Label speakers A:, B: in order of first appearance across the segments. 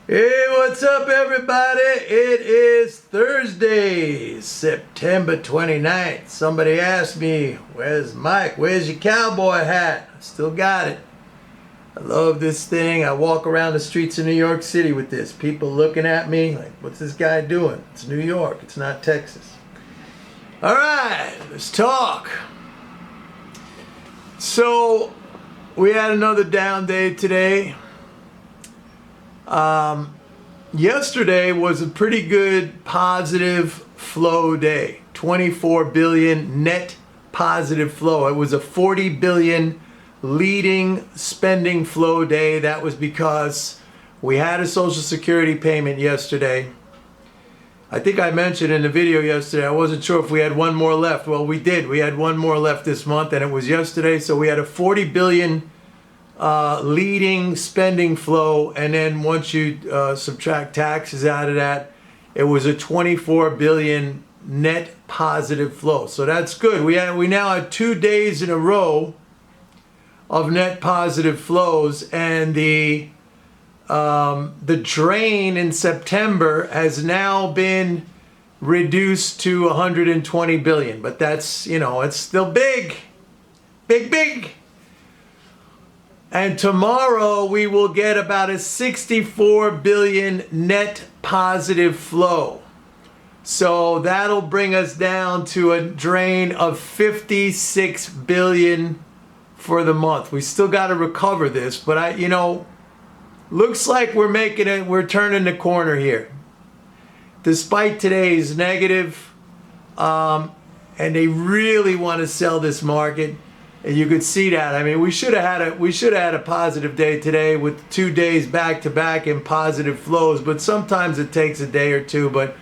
A: Hey, what's up, everybody? It is Thursday, September 29th. Somebody asked me, where's Mike? Where's your cowboy hat? I still got it. I love this thing. I walk around the streets of New York City with this. People looking at me like, what's this guy doing? It's New York. It's not Texas. All right, let's talk. So, we had another down day today. Yesterday was a pretty good positive flow day. 24 billion net positive flow. It was a 40 billion leading spending flow day. That was because we had a Social Security payment yesterday. I think I mentioned in the video yesterday, I wasn't sure if we had one more left. Well, we did. We had one more left this month, and it was yesterday. So we had a 40 billion leading spending flow, and then once you subtract taxes out of that, it was a 24 billion net positive flow. So that's good. We now have 2 days in a row of net positive flows, and the drain in September has now been reduced to 120 billion. But that's, it's still big. Big. And tomorrow we will get about a 64 billion net positive flow. So that'll bring us down to a drain of 56 billion for the month. We still got to recover this, but looks like we're turning the corner here. Despite today's negative, and they really want to sell this market. And you could see that. I mean, we should have had a positive day today with 2 days back to back in positive flows. But sometimes it takes a day or two. But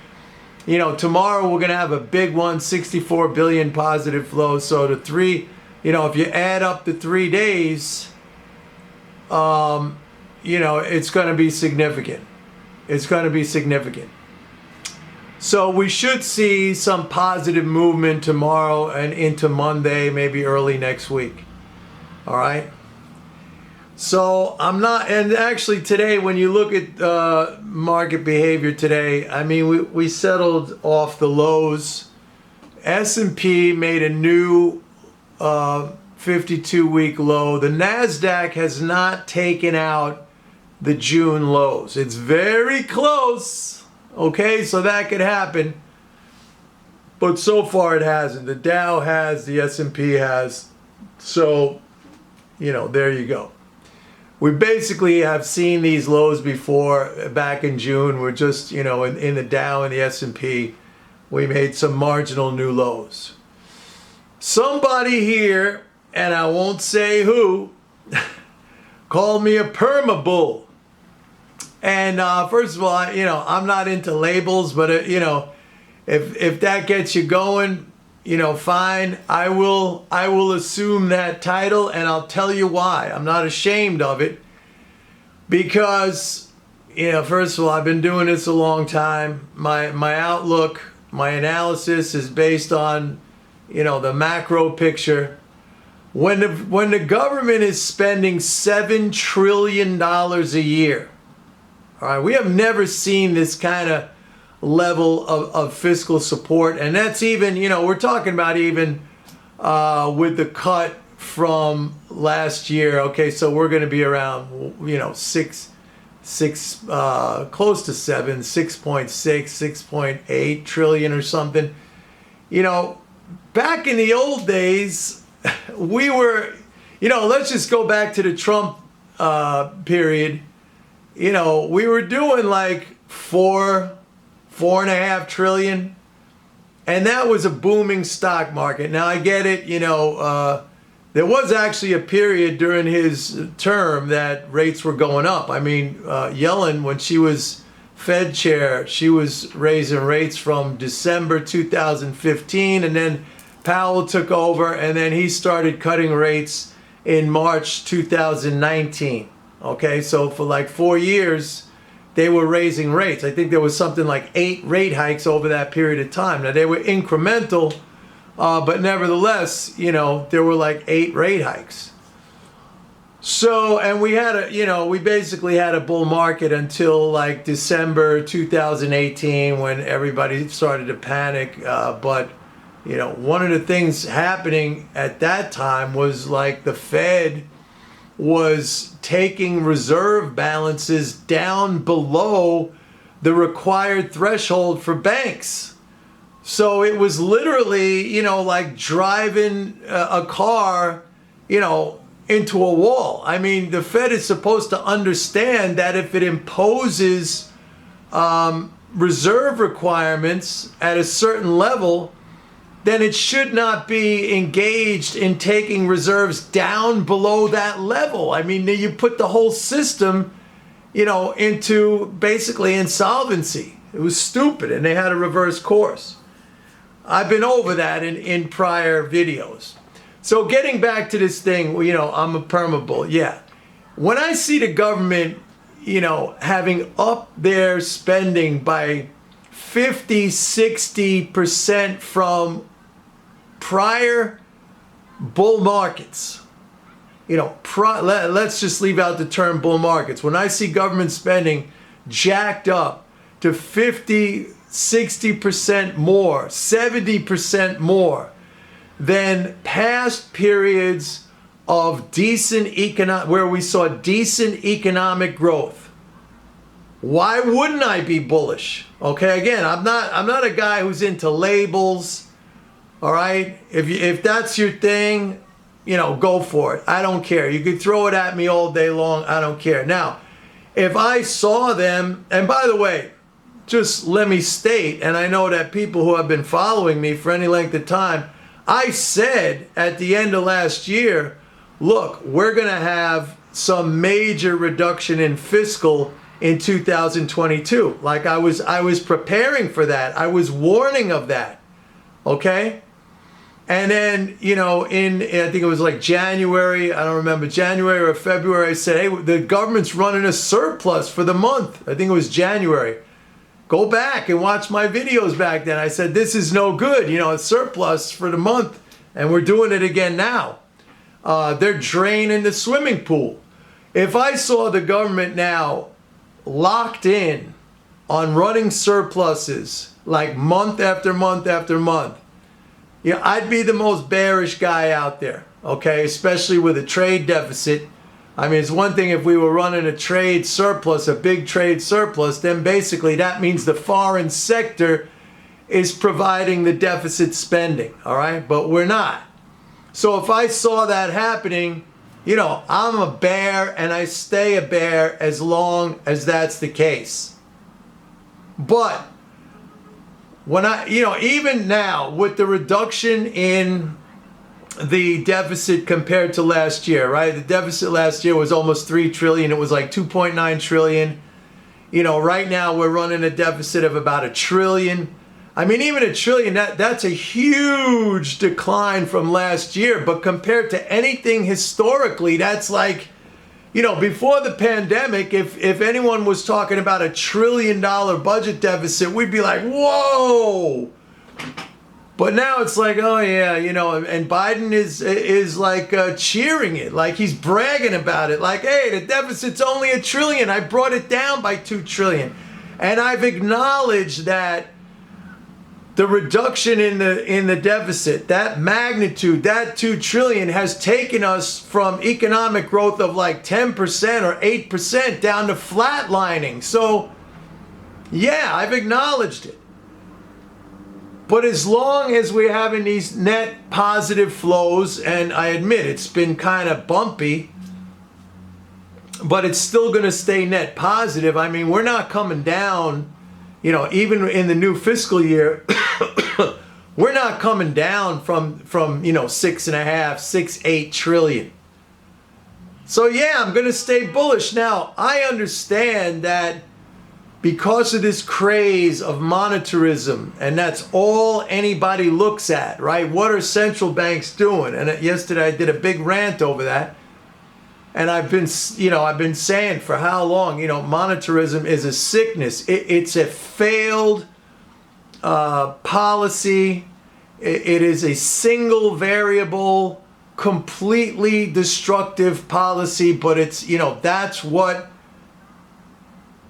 A: tomorrow we're gonna have a big one, 64 billion positive flows. So if you add up the 3 days, it's gonna be significant. It's gonna be significant. So we should see some positive movement tomorrow and into Monday, maybe early next week. All right. So and actually today, when you look at market behavior today, I mean, we settled off the lows. S&P made a new 52-week low. The NASDAQ has not taken out the June lows. It's very close. Okay, so that could happen, but so far it hasn't. The Dow has, the S&P has, so, there you go. We basically have seen these lows before back in June. We're just, in the Dow and the S&P, we made some marginal new lows. Somebody here, and I won't say who, called me a perma-bull. And first of all, I'm not into labels, but if that gets you going, fine. I will assume that title, and I'll tell you why. I'm not ashamed of it, because first of all, I've been doing this a long time. My outlook, my analysis is based on the macro picture. When the government is spending $7 trillion a year. All right, we have never seen this kind of level of fiscal support, and that's even, we're talking about even with the cut from last year. Okay, so we're going to be around, six, close to 7, 6.6, 6.8 trillion or something. Back in the old days, we were, let's just go back to the Trump period. We were doing like 4.5 trillion, and that was a booming stock market. Now I get it, there was actually a period during his term that rates were going up. I mean, Yellen, when she was Fed chair, she was raising rates from December 2015, and then Powell took over, and then he started cutting rates in March 2019. Okay, so for like 4 years, they were raising rates. I think there was something like 8 rate hikes over that period of time. Now, they were incremental, but nevertheless, there were like 8 rate hikes. So, and we had we basically had a bull market until like December 2018 when everybody started to panic. But, one of the things happening at that time was like the Fed was taking reserve balances down below the required threshold for banks. So it was literally, like driving a car, into a wall. I mean, the Fed is supposed to understand that if it imposes reserve requirements at a certain level, then it should not be engaged in taking reserves down below that level. I mean, you put the whole system, into basically insolvency. It was stupid, and they had a reverse course. I've been over that in prior videos. So getting back to this thing, I'm a permabull. Yeah. When I see the government, having up their spending by 50, 60% from prior bull markets, let's just leave out the term bull markets. When I see government spending jacked up to 50, 60% more, 70% more than past periods of where we saw decent economic growth, why wouldn't I be bullish? Okay, again, I'm not a guy who's into labels. All right, if that's your thing, go for it. I don't care. You could throw it at me all day long. I don't care. Now, if I saw them, and by the way, just let me state, and I know that people who have been following me for any length of time, I said at the end of last year, look, we're going to have some major reduction in fiscal in 2022. Like I was preparing for that. I was warning of that. Okay? And then, I think it was like January, I don't remember, January or February, I said, hey, the government's running a surplus for the month. I think it was January. Go back and watch my videos back then. I said, this is no good, a surplus for the month. And we're doing it again now. They're draining the swimming pool. If I saw the government now locked in on running surpluses like month after month after month, I'd be the most bearish guy out there, okay? Especially with a trade deficit. I mean, it's one thing if we were running a trade surplus, a big trade surplus, then basically that means the foreign sector is providing the deficit spending, all right? But we're not. So if I saw that happening, I'm a bear and I stay a bear as long as that's the case. But when even now with the reduction in the deficit compared to last year, right? The deficit last year was almost 3 trillion. It was like 2.9 trillion. Right now we're running a deficit of about 1 trillion. I mean, even 1 trillion, that's a huge decline from last year. But compared to anything historically, that's like, before the pandemic, if anyone was talking about $1 trillion budget deficit, we'd be like, whoa. But now it's like, oh yeah, and Biden is like cheering it, like he's bragging about it, like, hey, the deficit's only $1 trillion. I brought it down by 2 trillion, and I've acknowledged that the reduction in the deficit, that magnitude, that 2 trillion has taken us from economic growth of like 10% or 8% down to flatlining. So, yeah, I've acknowledged it. But as long as we're having these net positive flows, and I admit it's been kind of bumpy, but it's still going to stay net positive. I mean, we're not coming down, even in the new fiscal year, we're not coming down from 6.5, 8 trillion. So yeah, I'm going to stay bullish. Now, I understand that because of this craze of monetarism, and that's all anybody looks at, right? What are central banks doing? And yesterday I did a big rant over that. And I've been saying for how long, monetarism is a sickness. It's a failed policy. It is a single variable completely destructive policy, but it's, you know, that's what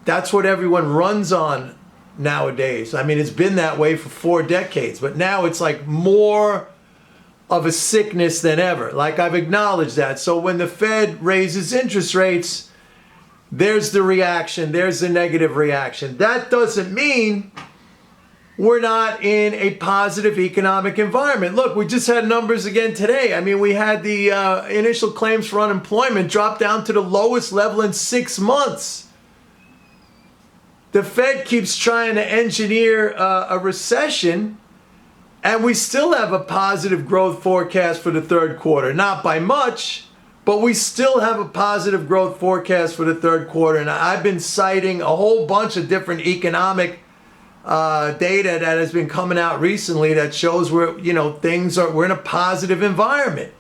A: everyone runs on nowadays. I mean, it's been that way for 4 decades, but now it's like more of a sickness than ever. Like, I've acknowledged that. So when the Fed raises interest rates, there's the reaction, there's the negative reaction. That doesn't mean we're not in a positive economic environment. Look, we just had numbers again today. I mean, we had the initial claims for unemployment drop down to the lowest level in 6 months. The Fed keeps trying to engineer a recession, and we still have a positive growth forecast for the third quarter. Not by much, but we still have a positive growth forecast for the third quarter. And I've been citing a whole bunch of different economic data that has been coming out recently that shows we're in a positive environment.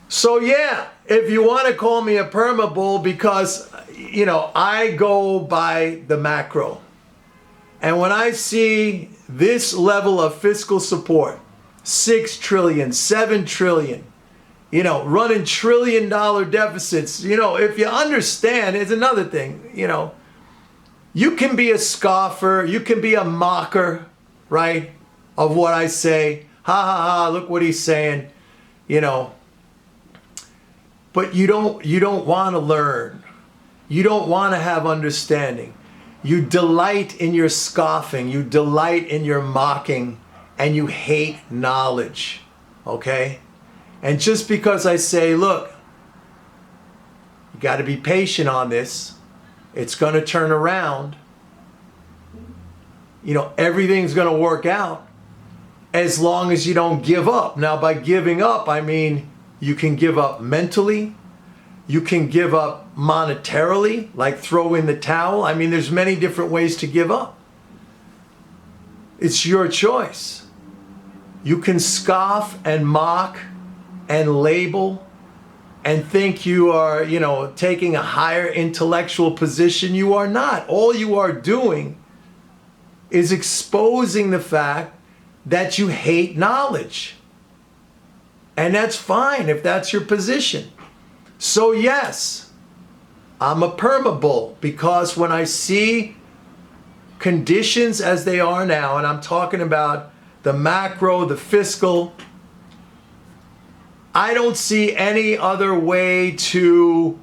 A: So yeah, if you want to call me a perma bull, because I go by the macro. And when I see this level of fiscal support, 6 trillion, 7 trillion, running $1 trillion deficits, if you understand, it's another thing, you can be a scoffer, you can be a mocker, right, of what I say. Ha ha ha, look what he's saying, but you don't want to learn. You don't want to have understanding. You delight in your scoffing, you delight in your mocking, and you hate knowledge, okay? And just because I say, look, you got to be patient on this, it's going to turn around, everything's going to work out as long as you don't give up. Now, by giving up, I mean you can give up mentally, you can give up monetarily, like throw in the towel. I mean, there's many different ways to give up. It's your choice. You can scoff and mock and label and think you are, taking a higher intellectual position. You are not. All you are doing is exposing the fact that you hate knowledge. And that's fine if that's your position. So yes, I'm a perma bull, because when I see conditions as they are now, and I'm talking about the macro, the fiscal, I don't see any other way to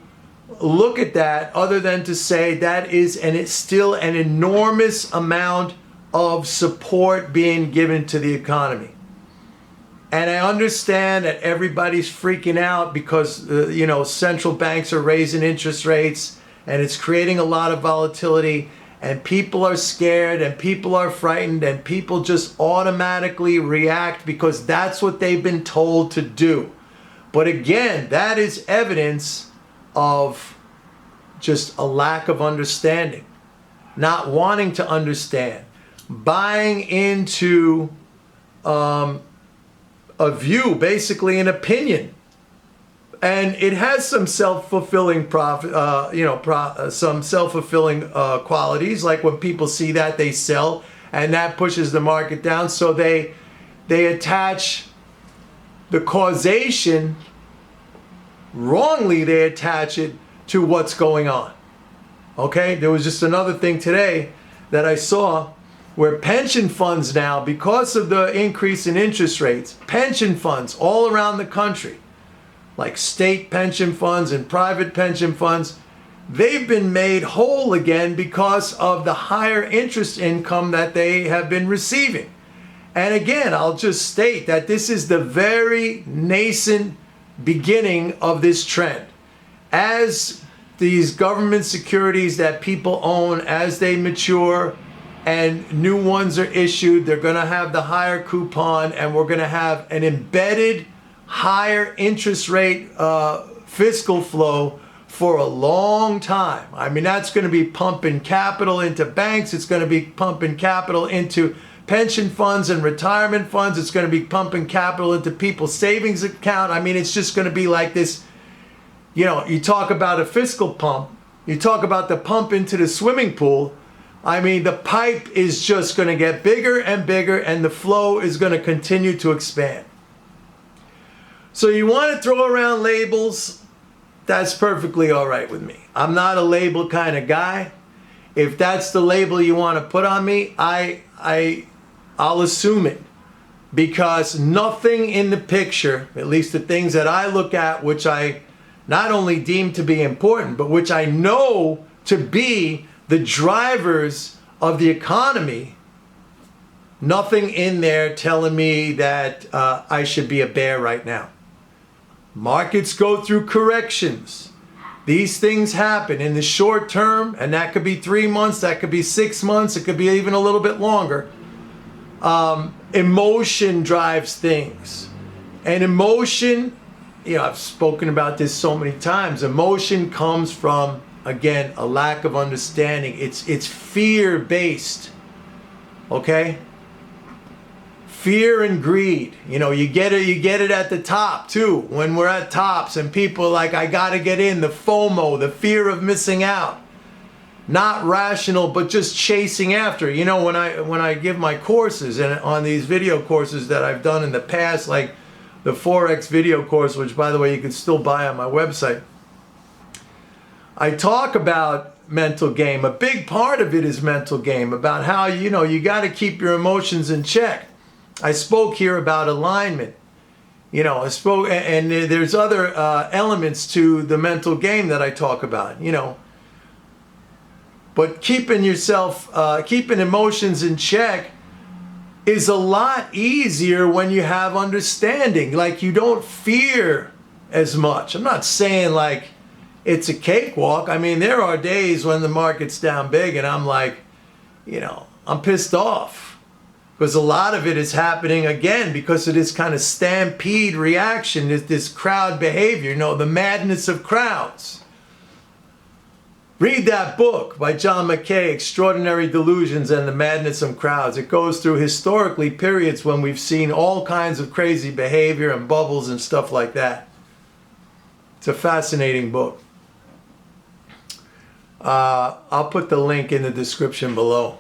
A: look at that other than to say that is, and it's still an enormous amount of support being given to the economy. And I understand that everybody's freaking out because, central banks are raising interest rates and it's creating a lot of volatility, and people are scared and people are frightened and people just automatically react because that's what they've been told to do. But again, that is evidence of just a lack of understanding, not wanting to understand, buying into a view, basically an opinion, and it has some self-fulfilling some self-fulfilling qualities. Like when people see that, they sell, and that pushes the market down. So they attach the causation wrongly. They attach it to what's going on. Okay, there was just another thing today that I saw, where pension funds now, because of the increase in interest rates, pension funds all around the country, like state pension funds and private pension funds, they've been made whole again because of the higher interest income that they have been receiving. And again, I'll just state that this is the very nascent beginning of this trend. As these government securities that people own, as they mature, and new ones are issued, they're going to have the higher coupon, and we're going to have an embedded higher interest rate fiscal flow for a long time. I mean, that's going to be pumping capital into banks. It's going to be pumping capital into pension funds and retirement funds. It's going to be pumping capital into people's savings account. I mean, it's just going to be like this. You talk about a fiscal pump, you talk about the pump into the swimming pool. I mean, the pipe is just going to get bigger and bigger, and the flow is going to continue to expand. So you want to throw around labels, that's perfectly all right with me. I'm not a label kind of guy. If that's the label you want to put on me, I'll assume it. Because nothing in the picture, at least the things that I look at, which I not only deem to be important, but which I know to be the drivers of the economy, nothing in there telling me that I should be a bear right now. Markets go through corrections. These things happen in the short term, and that could be 3 months, that could be 6 months, it could be even a little bit longer. Emotion drives things. And emotion, you know, I've spoken about this so many times. Emotion comes from, again, a lack of understanding. It's fear-based. Okay? Fear and greed. You know, you get it at the top too. When we're at tops and people are like, I gotta get in, the FOMO, the fear of missing out. Not rational, but just chasing after. You know, when I give my courses, and on these video courses that I've done in the past, like the Forex video course, which by the way you can still buy on my website, I talk about mental game. A big part of it is mental game, about how, you know, you got to keep your emotions in check. I spoke here about alignment. You know, I spoke, and there's other elements to the mental game that I talk about, you know. But keeping emotions in check is a lot easier when you have understanding. Like, you don't fear as much. I'm not saying like it's a cakewalk. I mean, there are days when the market's down big and I'm like, you know, I'm pissed off. Because a lot of it is happening, again, because of this kind of stampede reaction, this crowd behavior, you know, the madness of crowds. Read that book by John McKay, Extraordinary Delusions and the Madness of Crowds. It goes through historically periods when we've seen all kinds of crazy behavior and bubbles and stuff like that. It's a fascinating book. I'll put the link in the description below.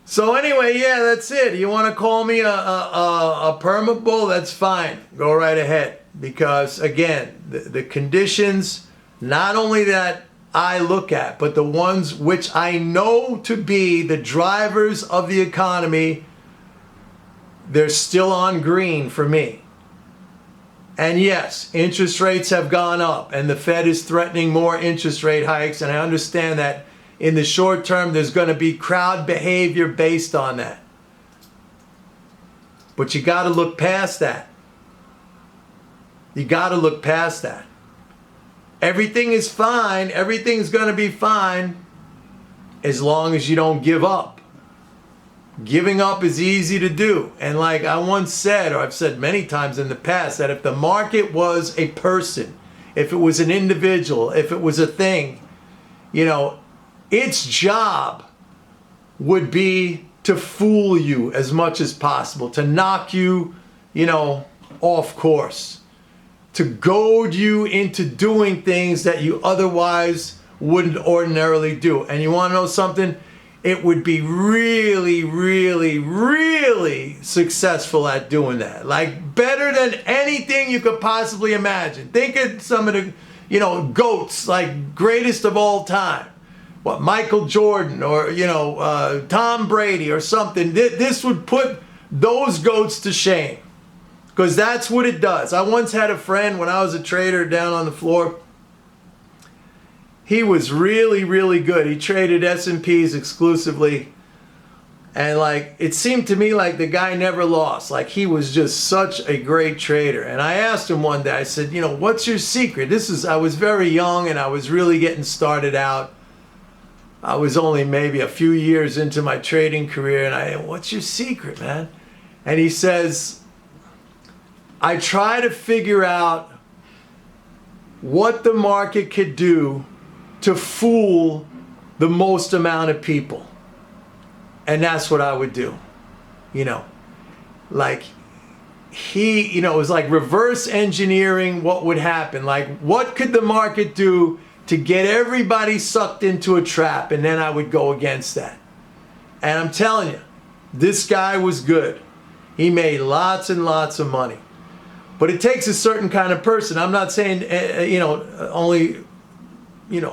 A: So anyway, yeah, that's it. You want to call me a perma bull? That's fine. Go right ahead. Because again, the conditions, not only that I look at, but the ones which I know to be the drivers of the economy, they're still on green for me. And yes, interest rates have gone up and the Fed is threatening more interest rate hikes, and I understand that in the short term there's going to be crowd behavior based on that. But you got to look past that. You got to look past that. Everything is fine. Everything's going to be fine as long as you don't give up. Giving up is easy to do. And like I once said, or I've said many times in the past, that if the market was a person, if it was an individual, if it was a thing, you know, its job would be to fool you as much as possible, to knock you, you know, off course, to goad you into doing things that you otherwise wouldn't ordinarily do. And you want to know something? It would be really, really, really successful at doing that. Like, better than anything you could possibly imagine. Think of some of the, you know, GOATs, like greatest of all time. What, Michael Jordan or, you know, Tom Brady or something. This would put those GOATs to shame. Because that's what it does. I once had a friend when I was a trader down on the floor. He was really, really good. He traded S&Ps exclusively. And like, it seemed to me like the guy never lost. Like, he was just such a great trader. And I asked him one day, I said, you know, what's your secret? I was very young and I was really getting started out. I was only maybe a few years into my trading career. And what's your secret, man? And he says, I try to figure out what the market could do to fool the most amount of people. And that's what I would do. You know, like you know, it was like reverse engineering what would happen. Like, what could the market do to get everybody sucked into a trap? And then I would go against that. And I'm telling you, this guy was good. He made lots and lots of money. But it takes a certain kind of person. I'm not saying, only,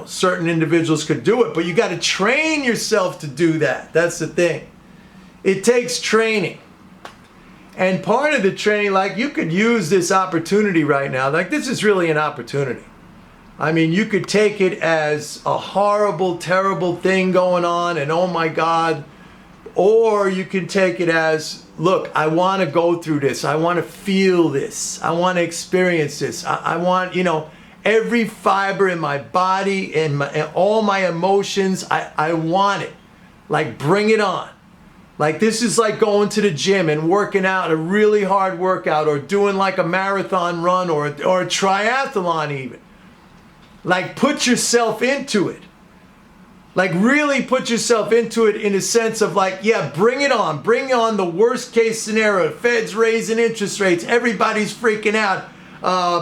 A: certain individuals could do it, but you got to train yourself to do that. That's the thing. It takes training. And part of the training, like, you could use this opportunity right now. Like, this is really an opportunity. I mean, you could take it as a horrible, terrible thing going on and oh my God. Or you can take it as, look, I want to go through this. I want to feel this. I want to experience this. I want, every fiber in my body and all my emotions, I want it. Like, bring it on. Like, this is like going to the gym and working out a really hard workout, or doing like a marathon run, or a triathlon even. Like, put yourself into it. Like, really put yourself into it in a sense of like, yeah, bring it on. Bring on the worst case scenario. Fed's raising interest rates. Everybody's freaking out.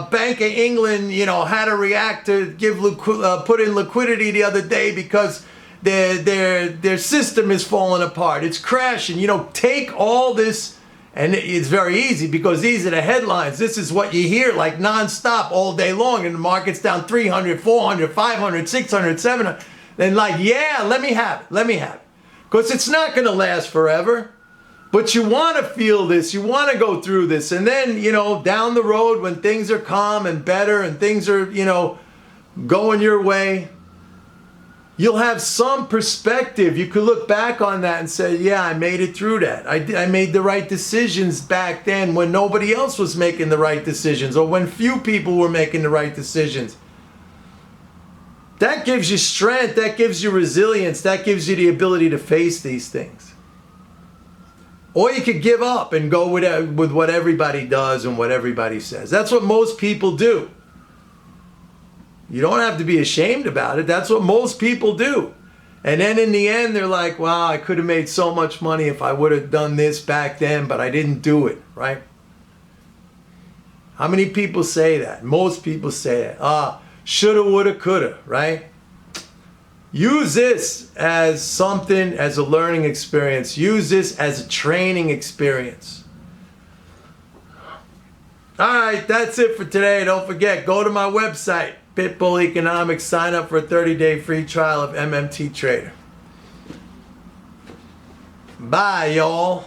A: Bank of England, had to react to put in liquidity the other day because their system is falling apart. It's crashing. Take all this, and it's very easy because these are the headlines. This is what you hear like nonstop all day long, and the market's down 300, 400, 500, 600, 700. Then like, yeah, let me have it. Let me have it. Because it's not going to last forever. But you want to feel this. You want to go through this. And then, down the road when things are calm and better and things are, going your way, you'll have some perspective. You could look back on that and say, yeah, I made it through that. I made the right decisions back then when nobody else was making the right decisions, or when few people were making the right decisions. That gives you strength, that gives you resilience, that gives you the ability to face these things. Or you could give up and go with what everybody does and what everybody says. That's what most people do. You don't have to be ashamed about it. That's what most people do. And then in the end, they're like, wow, I could have made so much money if I would have done this back then, but I didn't do it, right? How many people say that? Most people say that. Shoulda, woulda, coulda, right? Use this as something, as a learning experience. Use this as a training experience. All right, that's it for today. Don't forget, go to my website, Pitbull Economics. Sign up for a 30-day free trial of MMT Trader. Bye, y'all.